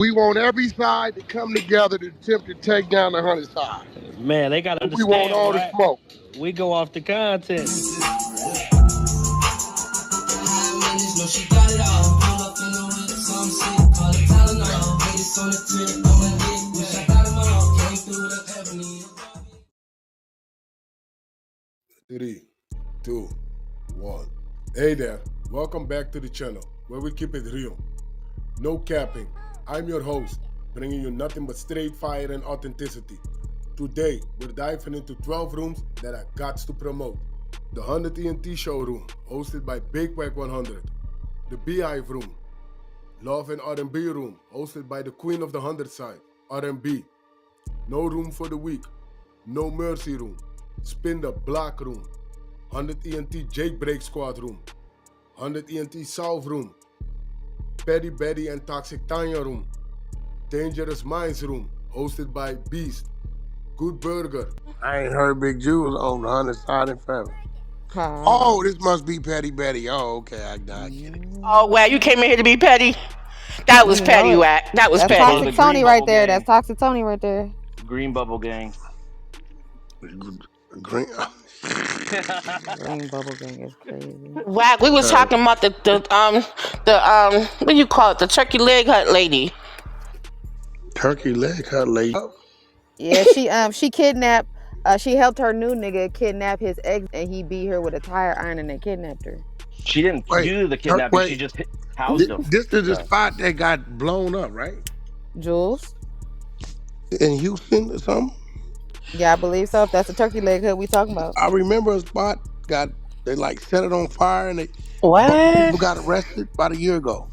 We want every side to come together to attempt to take down the 100 side. Man, they gotta We want understand, all the Wack. smoke. We go off the content. Three, two, one. Hey there, welcome back to the channel where we keep it real. No capping. I'm your host, bringing you nothing but straight fire and authenticity. Today, we're diving into 12 rooms that I got to promote. The 100 ENT showroom, hosted by Wack100. The Beehive room, Love and R&B room, hosted by the queen of the 100 side, R&B. No room for the weak, No Mercy room, Spin the Block room, 100 ENT Jailbreak Squad room, 100 ENT South room, Petty Betty and Toxic Tanya room, Dangerous Minds room, hosted by Beast, Good Burger. I ain't heard Big Jules on the 100 side in forever. Huh. Oh, this must be Petty Betty. Oh, okay, I get it. Oh, wow, you came in here to be petty? That was You know petty, it. Wack. That was That's He's part of petty. the Toxic Tony Green right Bubble there. That's Gang. Toxic Tony right there. Green Bubble Gang. Green. Green Bubble Gang is crazy. Wack, we was talking about what do you call it? The turkey leg hut lady. Turkey leg cut lady. Yeah, she kidnapped. She helped her new nigga kidnap his ex, and he beat her with a tire iron, and they kidnapped her. She didn't Wait, do the kidnapping. She wait. just housed him. This is the Yeah. spot that got blown up, right? Jules. In Houston or something? Yeah, I believe so. If that's the turkey leg hood we talking about, I remember a spot they like set it on fire and What? people got arrested about a year ago.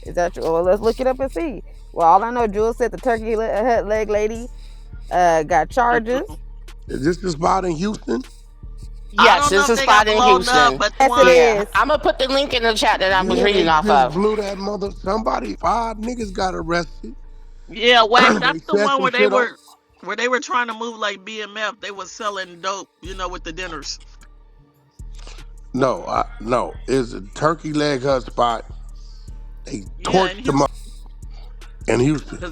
is that true? Well, let's look it up and see. Well, all I know, Jules said the turkey hut leg lady got charges. Is this the spot in Houston? I Yes, don't know this if is they got spot in blown up, Houston. but Yes, it Yeah, is. I'm gonna put the link in the chat that I was Yeah, they reading off just of. blew that mother. Somebody, 5 niggas got arrested. yeah, Wack, They that's the set one some shit up. where they were trying to move like BMF. They was selling dope, with the dinners. No, it's a turkey leg hut spot. They Yeah, in torched them up Houston, in Houston. because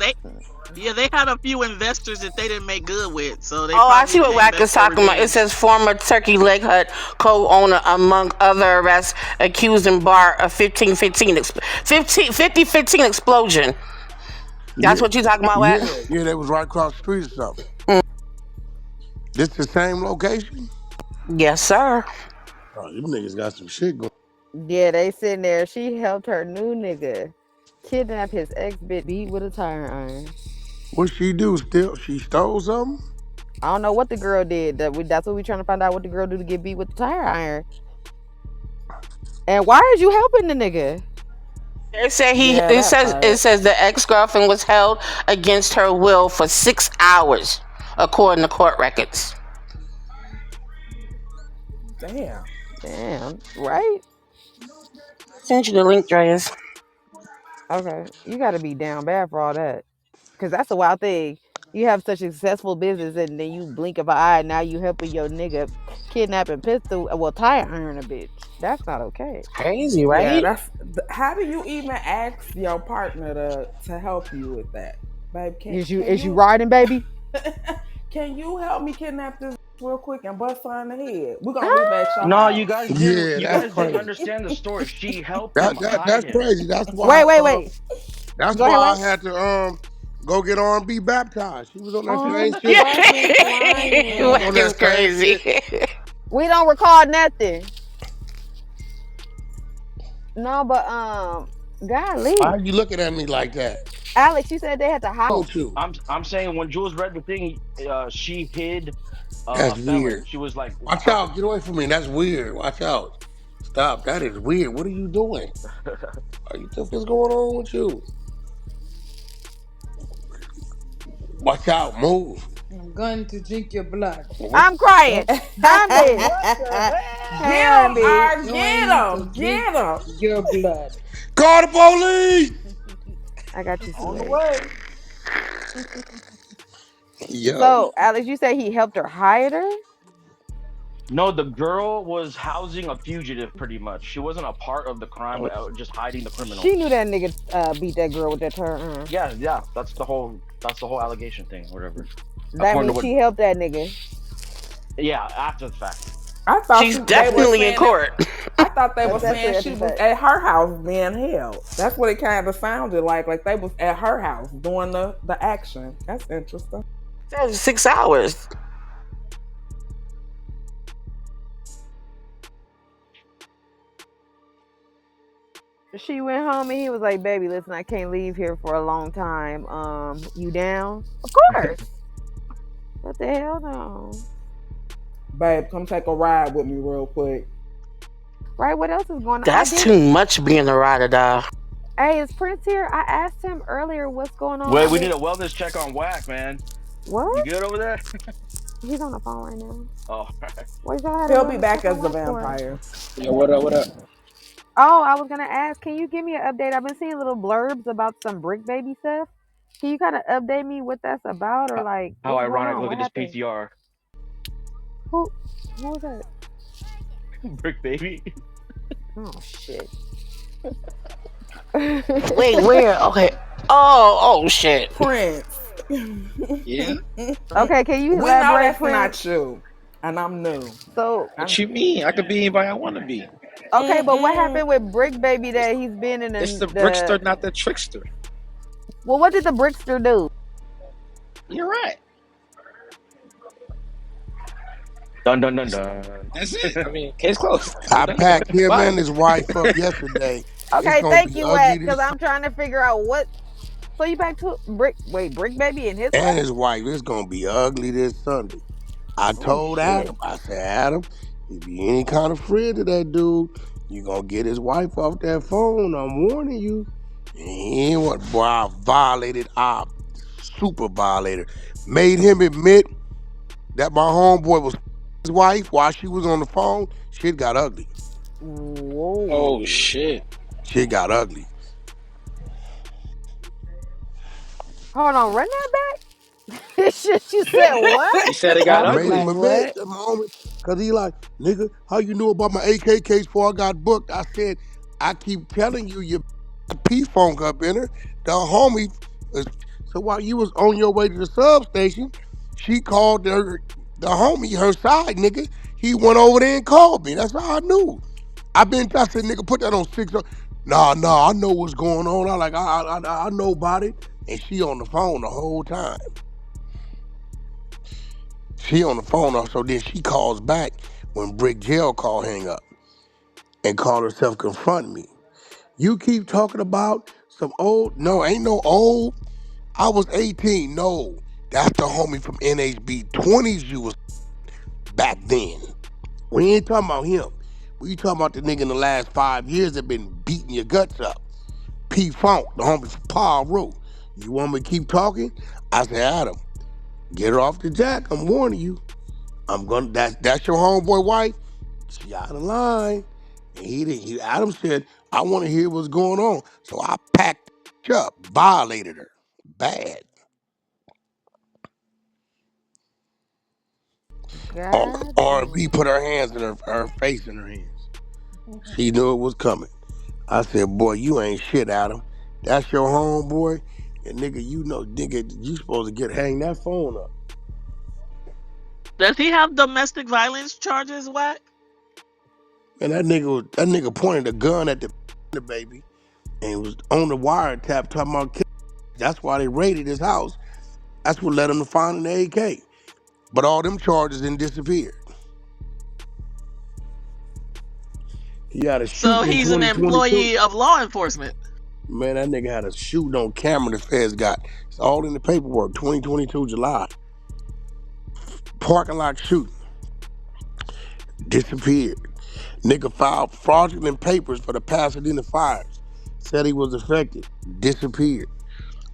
they had a few investors that they didn't make good with, so they Oh, I probably see what came Wack back is for talking about. It revenge. says former Turkey Leg Hut co-owner among other arrests accused in bar of 5015 explosion. That's Yeah, what you talking about, Wack? yeah, they was right across the street or something. This the same location? Yes, sir. Oh, you niggas got some shit going. Yeah, they sitting there. She helped her new nigga kidnap his ex bitch, beat with a tire iron. What she do? Still, she stole something? I don't know what the girl did. That's what we trying to find out. What the girl do to get beat with the tire iron? And why is you helping the nigga? It said Yeah, It that says part. the ex-girlfriend was held against her will for 6 hours, according to court records. Damn, right? Send you the link, Dreas. Okay, you got to be down bad for all that, because that's a wild thing. You have such a successful business, and then you blink of an eye, and now you helping your nigga kidnap and pistol, well, tire iron a bitch. That's not okay. Crazy, Yeah, right? how do you even ask your partner to help you with that, babe? Is you riding, baby? Can you help me kidnap this real quick and bust her in the head? We're gonna meet back at your No, house. Yeah, you that's guys didn't crazy. understand the story. She helped him That's hide him. crazy. That's Wait, why. wait, wait. That's Go ahead, why I Wack. had to go get R&B baptized. She was on that Oh, same Yeah, shit. fucking She was on Wack crying. is that same crazy. shit. We don't recall nothing. No, but golly, Why are you looking at me like that? Alex, you said they had to hide. Don't you? I'm saying when Jules read the thing, she hid That's a felon. weird. She was like, Watch out. Get away from me. That's weird. Watch out. Stop. That is weird. What are you doing? What the fuck is going on with you? Watch out. Move. I'm going to drink your blood. I'm crying. I'm dead. Get him, Bambi. R. Going Get to him. drink Get him. your blood. Call the police. I got you, On the sweetie. way. Yo. So, Alex, you say he helped her hide her? No, the girl was housing a fugitive, pretty much. She wasn't a part of the crime, but just hiding the criminal. She knew that nigga beat that girl with that turn. Yeah, yeah. That's the whole allegation thing, whatever. That According to means what? she helped that nigga. Yeah, after the fact. I thought She's they were definitely in saying that. court. I thought they were That's saying it. she was at her house being held. That's what it kind of sounded like they was at her house doing the action. That's interesting. That's 6 hours. She went home and he was like, "Baby, listen, I can't leave here for a long time. You down?" Of course. What the hell, no? Babe, come take a ride with me real quick. Right? What else is going on? That's too much being a ride or die. Hey, is Prince here? I asked him earlier what's going on. Wait, we need a wellness check on Wack, man. What? You good over there? He's on the phone right now. Oh, What y'all had He'll a be wellness back check as on the Wack for? vampire. Yo, what up? What up? Oh, I was gonna ask, can you give me an update? I've been seeing little blurbs about some Bricc baby stuff. Can you kind of update me what that's about, or like how what's going ironic! on? Look What at this happened? PTR. Who was that? Bricc baby. Oh shit. Wait, where? Okay. Oh shit. Prince. Yeah? Okay, can you We know elaborate, that's Prince? not you. And I'm new. So What you mean? I could be anybody I want to be. okay, but what Mm-mm. happened with Bricc baby that he's been in It's the the brickster, not the trickster. well, what did the Brickster do? You're right. Dun dun dun dun. That's it. I mean, case closed. I Done. packed him Bye. and his wife up yesterday. It's Okay, gonna thank be you, ugly Wack, this because I'm trying to figure out what. So you back to Bricc baby and his and wife? his wife. It's gonna be ugly this Sunday. I Oh told shit. Adam, I said, Adam, if you any kind of friend to that dude, you gonna get his wife off that phone. I'm warning you. And he ain't what, boy, I super violated. Made him admit that my homeboy was his wife while she was on the phone. Shit got ugly. Whoa. Oh, shit. Shit got ugly. Hold on, run that back. Shit, you said what? He said it I got was Made him like, ugly. admit what? the moment, cause he like, nigga, how you knew about my AK case before I got booked? I said, I keep telling you, your P phone up in her. The homie, so while you was on your way to the substation, she called the homie, her side nigga. He went over there and called me. That's how I knew. I said, nigga, put that on 6. Nah, I know what's going on. I know about it. And she on the phone the whole time. She on the phone, so then she calls back when Bricc jail call hang up and call herself confront me. You keep talking about some old, no, ain't no old. I was 18, no. That's the homie from NHB 20s you was back then. We ain't talking about him. We talking about the nigga in the last 5 years that been beating your guts up. P Funk, the homie from Paul Road. You want me to keep talking? I said, Adam, get her off the jack. I'm warning you. That's your homeboy wife. She out of line. And Adam said, I want to hear what's going on. So I packed up, violated her. Bad. God R&B damn. put her hands in her face in her hands. She knew it was coming. I said, boy, you ain't shit, Adam. That's your homeboy. And nigga, you supposed to hang that phone up. Does he have domestic violence charges, Wack? And that nigga pointed a gun at the baby and was on the wiretap talking about kids. That's why they raided his house. That's what led them to find an AK. But all them charges didn't disappear. He had a So shooting in he's an 2022. employee of law enforcement. Man, that nigga had a shooting on camera the feds got. It's all in the paperwork, 2022 July. Parking lot shooting. Disappeared. Nigga filed fraudulent papers for the Pasadena fires. Said he was affected. Disappeared.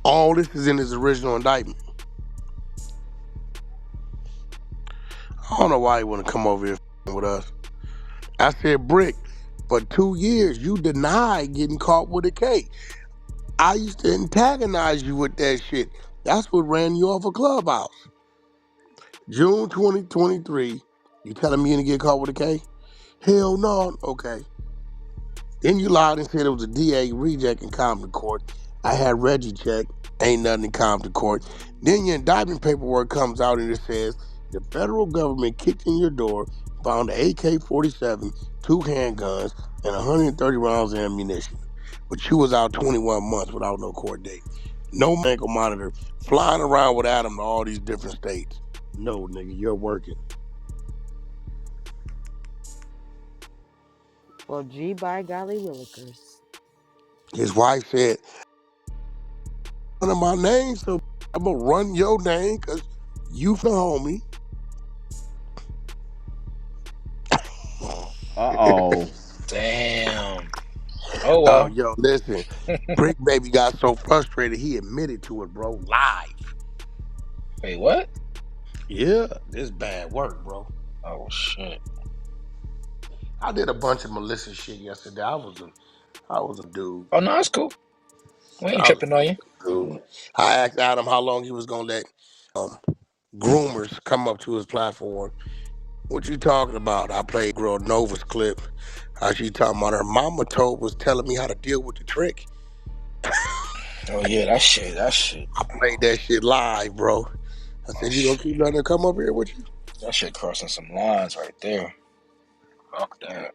All this is in his original indictment. I don't know why he want to come over here with us. I said, Bricc, for 2 years, you denied getting caught with a K. I used to antagonize you with that shit. That's what ran you off a clubhouse. June 2023, You telling me you didn't get caught with a K? Hell no. Okay. Then you lied and said it was a DA reject in Compton Court. I had Reggie check. Ain't nothing in Compton Court. Then your indictment paperwork comes out and it says the federal government kicked in your door, found an AK-47, 2 handguns, and 130 rounds of ammunition. But you was out 21 months without no court date. No ankle monitor, flying around with Adam to all these different states. No, nigga, you're working. Well, gee, by golly willikers. His wife said, "One of my names, so I'm gonna run your name because you the homie." Uh-oh. Damn. Oh Oh, well. yo, listen. Bricc baby got so frustrated he admitted to it, bro, live. Wait, what? Yeah, this bad work, bro. Oh shit. I did a bunch of malicious shit yesterday. I was a dude. Oh no, that's cool. We ain't I was tripping on you. a dude. I asked Adam how long he was gonna let groomers come up to his platform. What you talking about? I played girl Nova's clip. How she talking about her mama was telling me how to deal with the trick. Oh yeah, that shit. I played that shit live, bro. I Oh said, you gonna shit. keep letting her come up here with you? That shit crossing some lines right there. Fuck that.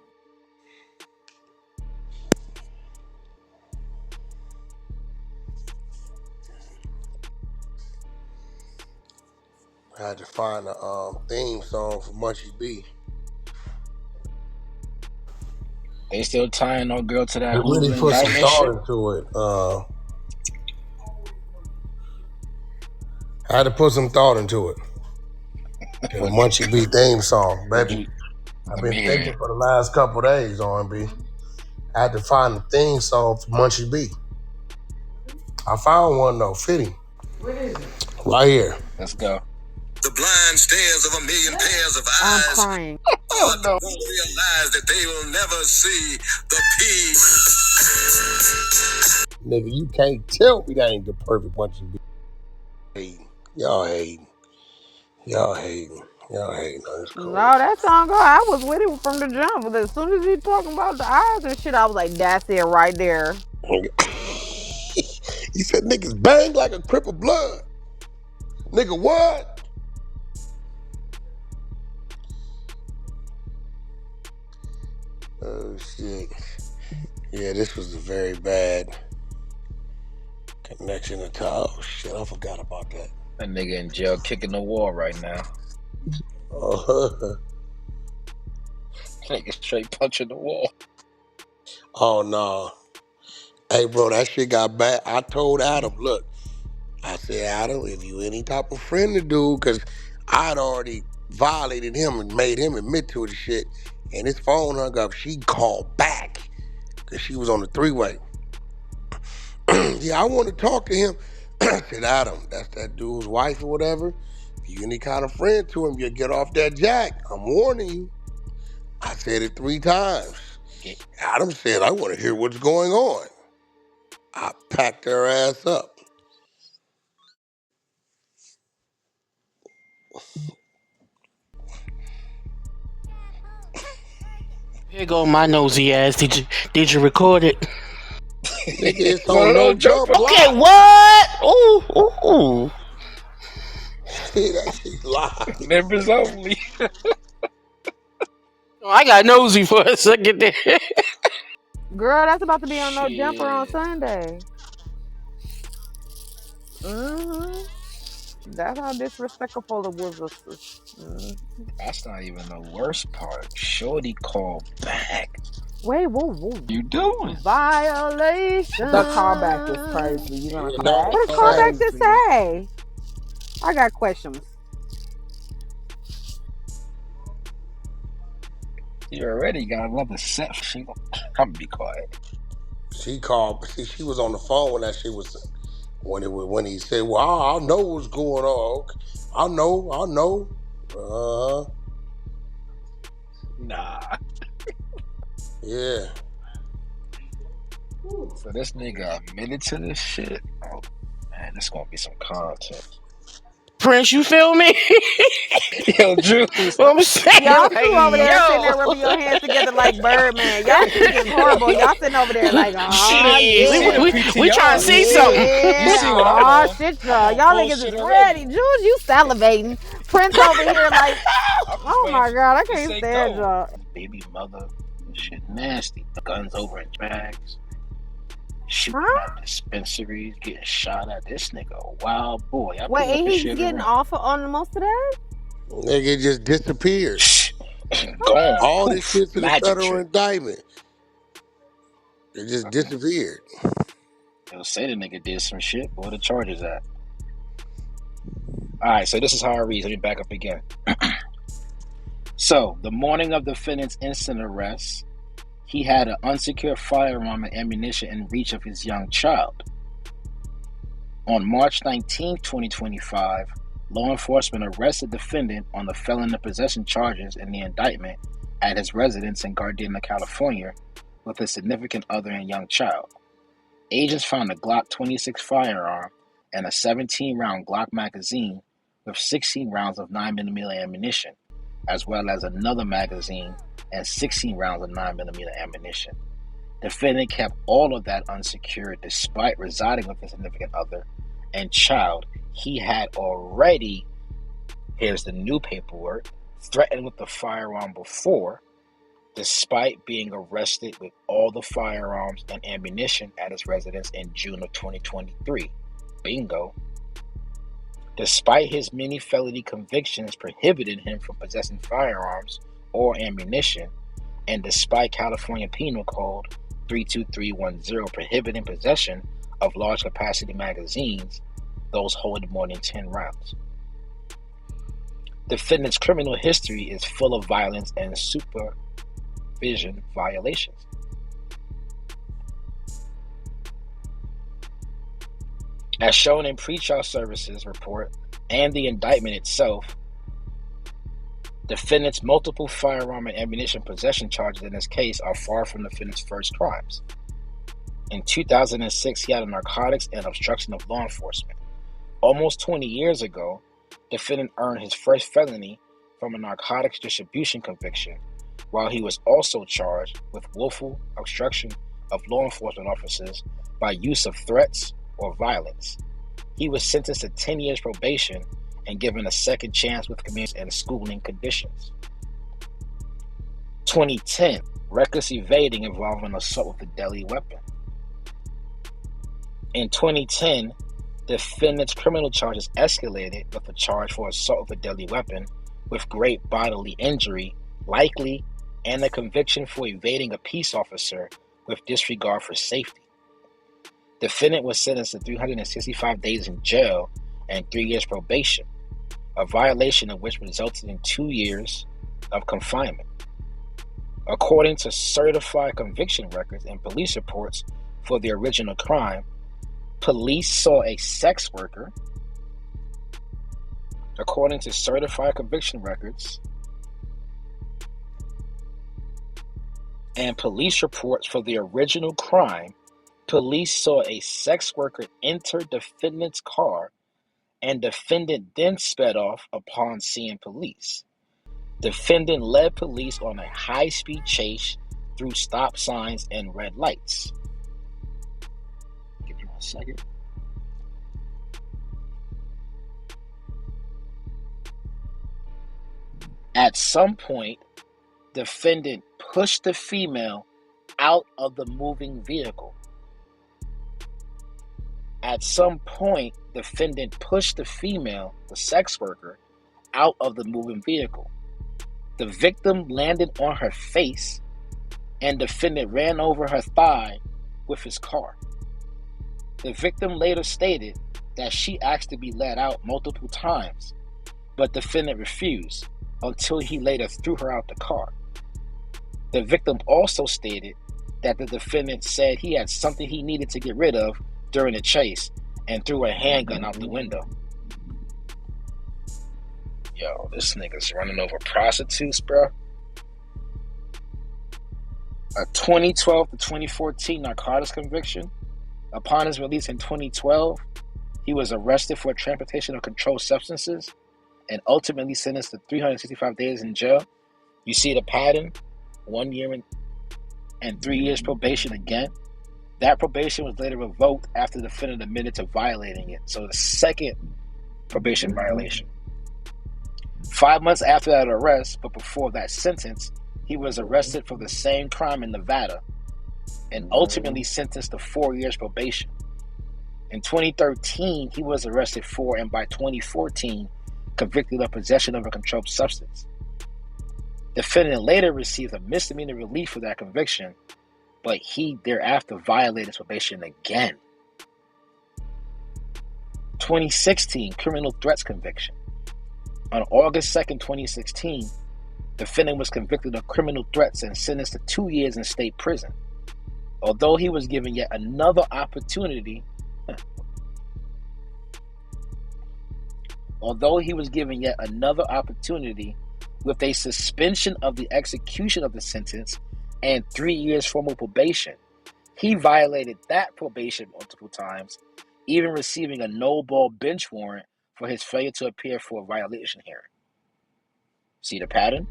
I had to find a theme song for Munchie B. They still tying no girl to that It really Hoover put some indictment thought shit. into it. I had to put some thought into it. The What? Munchie B theme song, What baby. you? I've Let me been hear thinking it. for the last couple of days, R&B. I had to find a theme song for Munchie B. I found one though, fitting. What is it? Right here. Let's go. The blind stares of a million pairs of I'm eyes, crying. Oh but no. won't realize that they will never see the P. Nigga, you can't tell me that ain't the perfect Munchie B. Hating. Y'all hating. Y'all hating. Y'all hating. No, it's No, cool. that song, girl, I was with it from the jump. But as soon as he talking about the eyes and shit, I was like, that's it right there. He said niggas bang like a crip of blood. Nigga, what? Oh, shit. Yeah, this was a very bad connection to top. Oh, shit, I forgot about that. That nigga in jail kicking the wall right now. Oh, Nigga straight punching the wall. oh, no. Hey, bro, that shit got bad. I told Adam, look, I said, Adam, if you any type of friend to do, because I'd already violated him and made him admit to it and shit, and his phone hung up. She called back because she was on the three-way. Yeah, I want to talk to him. I said, Adam, that's that dude's wife or whatever. If you any kind of friend to him, you'll get off that jack. I'm warning you. I said it 3 times. Get, Adam said, I want to hear what's going on. I packed her ass up. Here go my nosy ass. Did you record it? Nigga, it's no, on no, No jump. Jump Okay, Live. what? Ooh. That shit live. Members only. Oh, I got nosy for a second there. Girl, that's about to be on No Jumper on Shit. Sunday. Mm-hmm. That's how disrespectful it was. That's not even the worst part. Shorty called back. Wait, whoa. You doing? Violation. The callback is crazy. You're gonna Yeah, call no, back What does fact. callback to crazy. say? I got questions. You already got another set. She gonna, I'm gonna be quiet. She called. See, she was on the phone when that shit was when he said, "Well, I know what's going on. Okay. I know." Nah. Yeah. So this nigga admitted to this shit. Oh man, this gonna be some content. Prince, you feel me? Yo, Juice. What I'm saying, Y'all like, two over there sitting yo. there rubbing your hands together like Birdman. Y'all shit is horrible. Y'all sitting over there like, oh Shit, you see we, the yeah. we, we trying PTR? to see something. You Yeah. see what I'm Oh on? shit, I'm y'all. on Y'all niggas bullshit is already. ready. Jules, you salivating. Prince over here like, I'm just oh waiting my for god, I to can't say stand go. y'all. Baby mother, this shit nasty. Guns over in bags, shooting Huh? at dispensaries, getting shot at. This nigga a wild boy. I Wait, ping up and his he's shit and getting run. off on most of that? Nigga just disappeared. Gone. All this Poof. shit to the Magic federal trick. indictment. It just disappeared. They'll say the nigga did some shit, but where the charges at? Alright, so this is how it reads. Let me back up again. So, the morning of the defendant's instant arrest, he had an unsecured firearm and ammunition in reach of his young child. On March 19, 2025, law enforcement arrested the defendant on the felon in possession charges in the indictment at his residence in Gardena, California, with a significant other and young child. Agents found a Glock 26 firearm and a 17-round Glock magazine with 16 rounds of 9mm ammunition, as well as another magazine and 16 rounds of 9mm ammunition. The defendant kept all of that unsecured despite residing with his significant other and child. He had already, here's the new paperwork, threatened with the firearm before, despite being arrested with all the firearms and ammunition at his residence in June of 2023. Bingo. Despite his many felony convictions prohibiting him from possessing firearms or ammunition, and despite California Penal Code 32310 prohibiting possession of large capacity magazines, those holding more than 10 rounds. Defendant's criminal history is full of violence and supervision violations. As shown in pretrial services report and the indictment itself, defendant's multiple firearm and ammunition possession charges in this case are far from the defendant's first crimes. In 2006, he had a narcotics and obstruction of law enforcement. Almost 20 years ago, defendant earned his first felony from a narcotics distribution conviction, while he was also charged with willful obstruction of law enforcement officers by use of threats or violence. He was sentenced to 10 years probation and given a second chance with community and schooling conditions. 2010, reckless evading involving assault with a deadly weapon. In 2010, defendant's criminal charges escalated with a charge for assault with a deadly weapon with great bodily injury, likely, and a conviction for evading a peace officer with disregard for safety. Defendant was sentenced to 365 days in jail and 3 years probation, a violation of which resulted in 2 years of confinement. According to certified conviction records and police reports for the original crime, police saw a sex worker. According to certified conviction records and police reports for the original crime, police saw a sex worker enter defendant's car, and defendant then sped off upon seeing police. Defendant led police on a high-speed chase through stop signs and red lights. Give me 1 second. At some point, defendant pushed the female out of the moving vehicle. At some point, defendant pushed the female, the sex worker, out of the moving vehicle. The victim landed on her face, and defendant ran over her thigh with his car. The victim later stated that she asked to be let out multiple times, but defendant refused until he later threw her out the car. The victim also stated that the defendant said he had something he needed to get rid of during the chase and threw a handgun out the window. Yo, this nigga's running over prostitutes, bro. A 2012 to 2014 narcotics conviction. Upon his release in 2012, He was arrested for transportation of controlled substances and ultimately sentenced to 365 days in jail. You see the pattern? 1 year and 3 years probation again. That probation was later revoked after the defendant admitted to violating it. So the second probation violation. 5 months after that arrest, but before that sentence, he was arrested for the same crime in Nevada and ultimately sentenced to 4 years probation. In 2013, he was arrested for, and by 2014, convicted of possession of a controlled substance. Defendant later received a misdemeanor relief for that conviction, but he thereafter violated probation again. 2016, criminal threats conviction. On August 2nd, 2016, defendant was convicted of criminal threats and sentenced to 2 years in state prison. Although he was given yet another opportunity, with a suspension of the execution of the sentence and 3 years formal probation, he violated that probation multiple times, even receiving a no-ball bench warrant for his failure to appear for a violation hearing. See the pattern?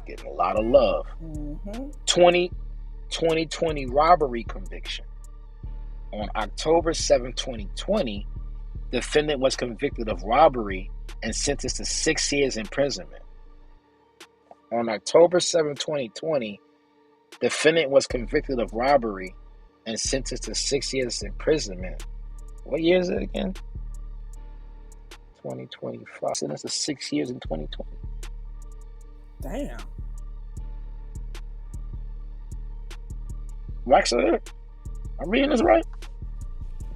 Getting a lot of love. 2020 robbery conviction. On October 7, 2020, defendant was convicted of robbery and sentenced to 6 years imprisonment. On October 7, 2020, defendant was convicted of robbery and sentenced to 6 years imprisonment. What year is it again? 2025. Sentenced to 6 years in 2020. Damn. Wack100? I'm reading this right?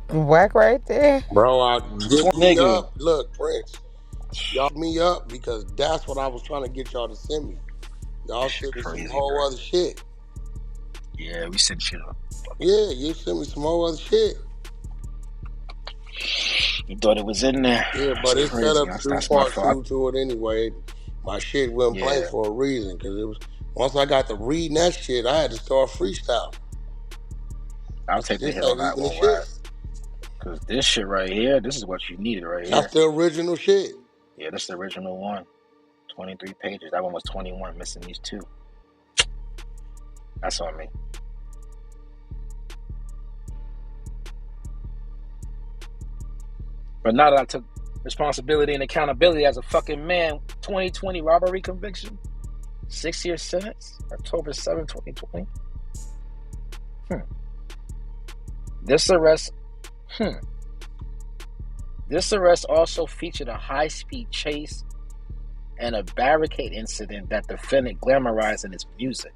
Whack right there. Bro, get me Nigga. up. Look, Prince, y'all me up because that's what I was trying to get y'all to send me. Y'all Shit sent me some crazy, whole bro. other shit. Yeah, we sent shit up. Yeah, you sent me some whole other shit. You thought it was in there. Yeah, but Shit it's set crazy. up to do That's my part fault. 2 to it anyway. My shit went blank Yeah, for a reason because it was once I got to reading that shit, I had to start freestyle. I'll take the This hit on ain't that even the one, shit. right? Because this shit right here, this is what you needed right That's here. the original shit. Yeah, this is the original one. 23 pages. That one was 21, missing these 2. That's on me. But now that I took responsibility and accountability as a fucking man, 2020 robbery conviction, 6 year sentence, October 7, 2020. This arrest also featured a high-speed chase and a barricade incident that defendant glamorized in his music.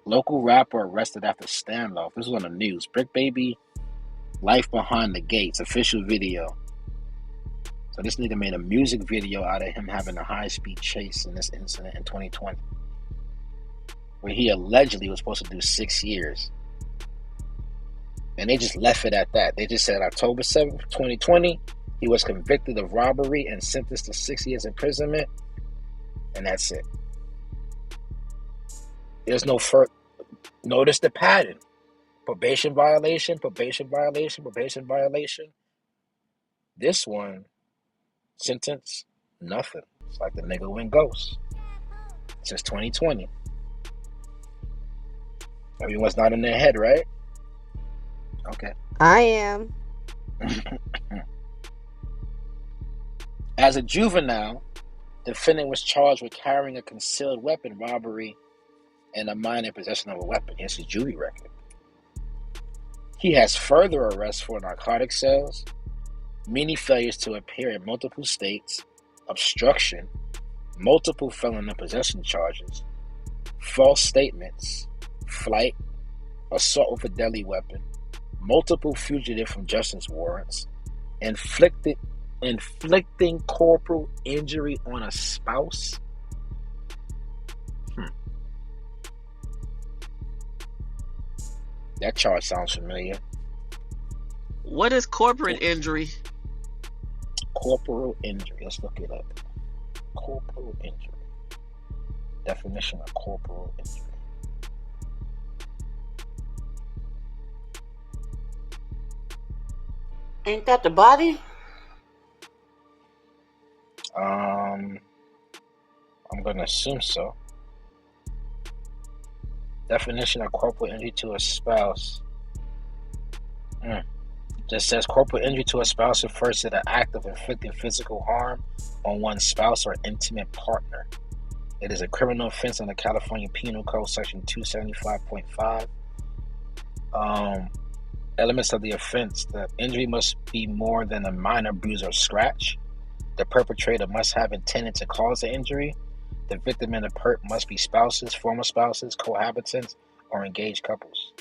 Local rapper arrested after standoff. This was on the news. Bricc Baby, Life Behind the Gates, official video. So this nigga made a music video out of him having a high-speed chase in this incident in 2020, where he allegedly was supposed to do 6 years. And they just left it at that. They just said October 7th, 2020, he was convicted of robbery and sentenced to 6 years imprisonment. And that's it. There's no further. Notice the pattern. Probation violation, probation violation, probation violation. This one, sentence, nothing. It's like the nigga went ghost. Since 2020. Everyone's not in their head, right? Okay. I am. As a juvenile, the defendant was charged with carrying a concealed weapon robbery and a minor possession of a weapon. Here's his juvie record. He has further arrests for narcotic sales, many failures to appear in multiple states, obstruction, multiple felon and possession charges, false statements, flight, assault with a deadly weapon, multiple fugitive from justice warrants, inflicting corporal injury on a spouse. That charge sounds familiar. What is corporate injury? Corporal injury. Let's look it up. Corporal injury. Definition of corporal injury. Ain't that the body? I'm gonna assume so. Definition of corporal injury to a spouse. Just says corporal injury to a spouse refers to the act of inflicting physical harm on one's spouse or intimate partner. It is a criminal offense under California Penal Code Section 275.5. Elements of the offense: the injury must be more than a minor bruise or scratch. The perpetrator must have intended to cause the injury. The victim and the perp must be spouses, former spouses, cohabitants, or engaged couples.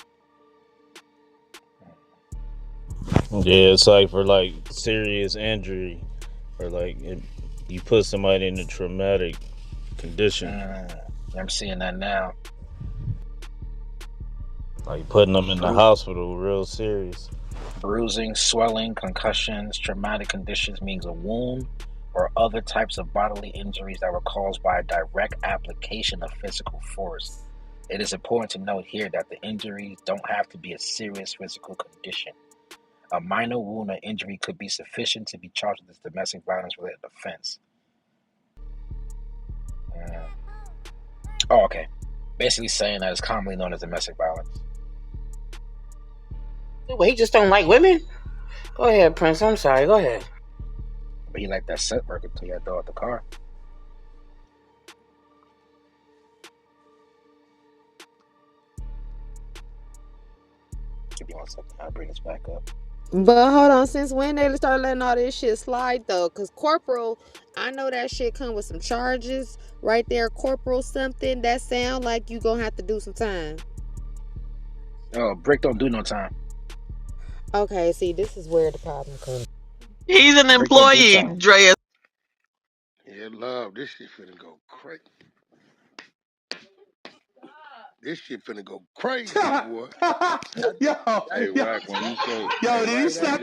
Yeah, it's like for like serious injury, or like you put somebody in a traumatic condition, I'm seeing that now. like putting them in the hospital, real serious. Bruising, swelling, concussions, traumatic conditions means a wound or other types of bodily injuries that were caused by a direct application of physical force. It is important to note here that the injuries don't have to be a serious physical condition. A minor wound or injury could be sufficient to be charged with this domestic violence related offense. Oh, okay. Basically saying that it's commonly known as domestic violence. Wait, he just don't like women? Go ahead, Prince. I'm sorry. Go ahead. But he like that set work until you had to throw out the car. Give me 1 second. I'll bring this back up. But hold on, since when they start letting all this shit slide though? Cause corporal, I know that shit come with some charges right there. Corporal something that sound like you gonna have to do some time. Oh, Bricc don't do no time. Okay, see, this is where the problem comes. He's an Bricc don't do employee, time. Drea. Yeah, love, this shit finna go crazy. This shit finna go crazy, boy. yo, Hey, yo, Wack, when you say, yo, did you slap